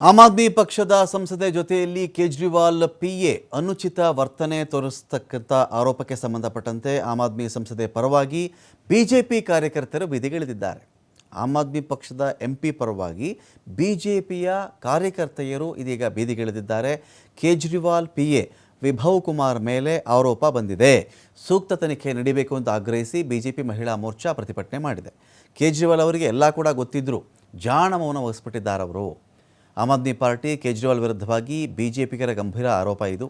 ಆಮ್ ಆದ್ಮಿ ಪಕ್ಷದ ಸಂಸದೆ ಜೊತೆಯಲ್ಲಿ ಕೇಜ್ರಿವಾಲ್ ಪಿಎ ಅನುಚಿತ ವರ್ತನೆ ತೋರಿಸತಕ್ಕಂಥ ಆರೋಪಕ್ಕೆ ಸಂಬಂಧಪಟ್ಟಂತೆ ಆಮ್ ಆದ್ಮಿ ಸಂಸದೆ ಪರವಾಗಿ ಬಿಜೆಪಿ ಕಾರ್ಯಕರ್ತರು ಬೀದಿಗಿಳಿದಿದ್ದಾರೆ. ಆಮ್ ಆದ್ಮಿ ಪಕ್ಷದ ಎಂಪಿ ಪರವಾಗಿ ಬಿಜೆಪಿಯ ಕಾರ್ಯಕರ್ತೆಯರು ಇದೀಗ ಬೀದಿಗಿಳಿದಿದ್ದಾರೆ. ಕೇಜ್ರಿವಾಲ್ ಪಿಎ ವಿಭವ್ ಕುಮಾರ್ ಮೇಲೆ ಆರೋಪ ಬಂದಿದೆ. ಸೂಕ್ತ ತನಿಖೆ ನಡೀಬೇಕು ಅಂತ ಆಗ್ರಹಿಸಿ ಬಿಜೆಪಿ ಮಹಿಳಾ ಮೋರ್ಚಾ ಪ್ರತಿಭಟನೆ ಮಾಡಿದೆ. ಕೇಜ್ರಿವಾಲ್ ಅವರಿಗೆ ಎಲ್ಲ ಕೂಡ ಗೊತ್ತಿದ್ದರೂ ಜಾಣ ಮೌನ ವಹಿಸಿಬಿಟ್ಟಿದ್ದಾರೆ ಅವರು. ಆಮ್ ಆದ್ಮಿ ಪಾರ್ಟಿ ಕೇಜ್ರಿವಾಲ್ ವಿರುದ್ಧವಾಗಿ ಬಿಜೆಪಿಗರ ಗಂಭೀರ ಆರೋಪ ಇದು.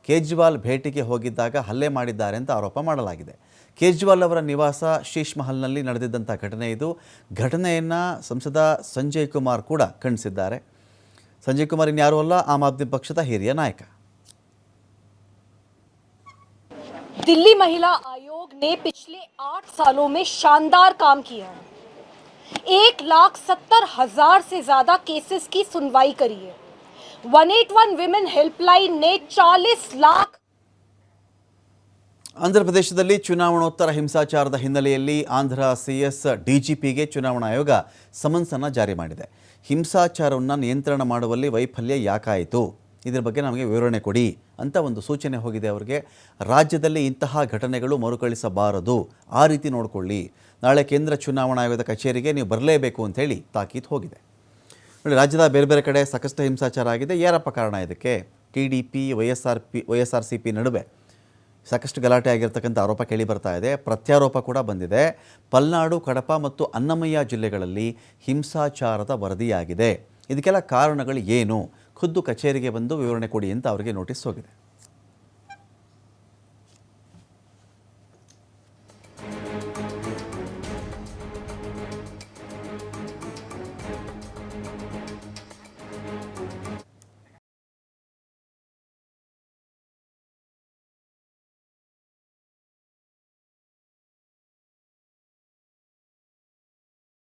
ಕೇಜ್ರಿವಾಲ್ ಭೇಟಿಗೆ ಹೋಗಿದ್ದಾಗ ಹಲ್ಲೆ ಮಾಡಿದ್ದಾರೆ ಅಂತ ಆರೋಪ ಮಾಡಲಾಗಿದೆ. ಕೇಜ್ರಿವಾಲ್ ಅವರ ನಿವಾಸ ಶೀಶ್ ಮಹಲ್ನಲ್ಲಿ ನಡೆದಿದ್ದಂಥ ಘಟನೆ ಇದು. ಘಟನೆಯನ್ನು ಸಂಸದ ಸಂಜಯ್ ಕುಮಾರ್ ಕೂಡ ಖಂಡಿಸಿದ್ದಾರೆ. ಸಂಜಯ್ ಕುಮಾರ್ ಇನ್ಯಾರೂ ಅಲ್ಲ, ಆಮ್ ಆದ್ಮಿ ಪಕ್ಷದ ಹಿರಿಯ ನಾಯಕ. दिल्ली महिला आयोग ने पिछले 8 सालों में शानदार काम किया है। 1,70,000 से ज्यादा केसेस की सुनवाई करी है। 181 विमेन हेल्पलाइन ने 40 लाख. ಆಂಧ್ರ ಪ್ರದೇಶದಲ್ಲಿ ಚುನಾವಣೋತ್ತರ ಹಿಂಸಾಚಾರದ ಹಿನ್ನೆಲೆಯಲ್ಲಿ ಆಂಧ್ರ ಸಿಎಸ್ ಡಿಜಿಪಿಗೆ ಚುನಾವಣಾ ಆಯೋಗ ಸಮನ್ಸನ್ನು ಜಾರಿ ಮಾಡಿದೆ. ಹಿಂಸಾಚಾರವನ್ನು ನಿಯಂತ್ರಣ ಮಾಡುವಲ್ಲಿ ವೈಫಲ್ಯ ಯಾಕಾಯಿತು, ಇದರ ಬಗ್ಗೆ ನಮಗೆ ವಿವರಣೆ ಕೊಡಿ ಅಂತ ಒಂದು ಸೂಚನೆ ಹೋಗಿದೆ ಅವರಿಗೆ. ರಾಜ್ಯದಲ್ಲಿ ಇಂತಹ ಘಟನೆಗಳು ಮರುಕಳಿಸಬಾರದು, ಆ ರೀತಿ ನೋಡಿಕೊಳ್ಳಿ. ನಾಳೆ ಕೇಂದ್ರ ಚುನಾವಣಾ ಆಯೋಗದ ಕಚೇರಿಗೆ ನೀವು ಬರಲೇಬೇಕು ಅಂಥೇಳಿ ತಾಕೀತು ಹೋಗಿದೆ. ನೋಡಿ, ರಾಜ್ಯದ ಬೇರೆ ಬೇರೆ ಕಡೆ ಸಾಕಷ್ಟು ಹಿಂಸಾಚಾರ ಆಗಿದೆ. ಯಾರಪ್ಪ ಕಾರಣ ಇದಕ್ಕೆ? TDP YSRCP ನಡುವೆ ಸಾಕಷ್ಟು ಗಲಾಟೆ ಆಗಿರ್ತಕ್ಕಂಥ ಆರೋಪ ಕೇಳಿ ಬರ್ತಾ ಇದೆ. ಪ್ರತ್ಯಾರೋಪ ಕೂಡ ಬಂದಿದೆ. ಪಲ್ನಾಡು, ಕಡಪ ಮತ್ತು ಅನ್ನಮಯ್ಯ ಜಿಲ್ಲೆಗಳಲ್ಲಿ ಹಿಂಸಾಚಾರದ ವರದಿಯಾಗಿದೆ. ಇದಕ್ಕೆಲ್ಲ ಕಾರಣಗಳು ಏನು? ಖುದ್ದು ಕಚೇರಿಗೆ ಬಂದು ವಿವರಣೆ ಕೊಡಿ ಅಂತ ಅವರಿಗೆ ನೋಟಿಸ್ ಹೋಗಿದೆ.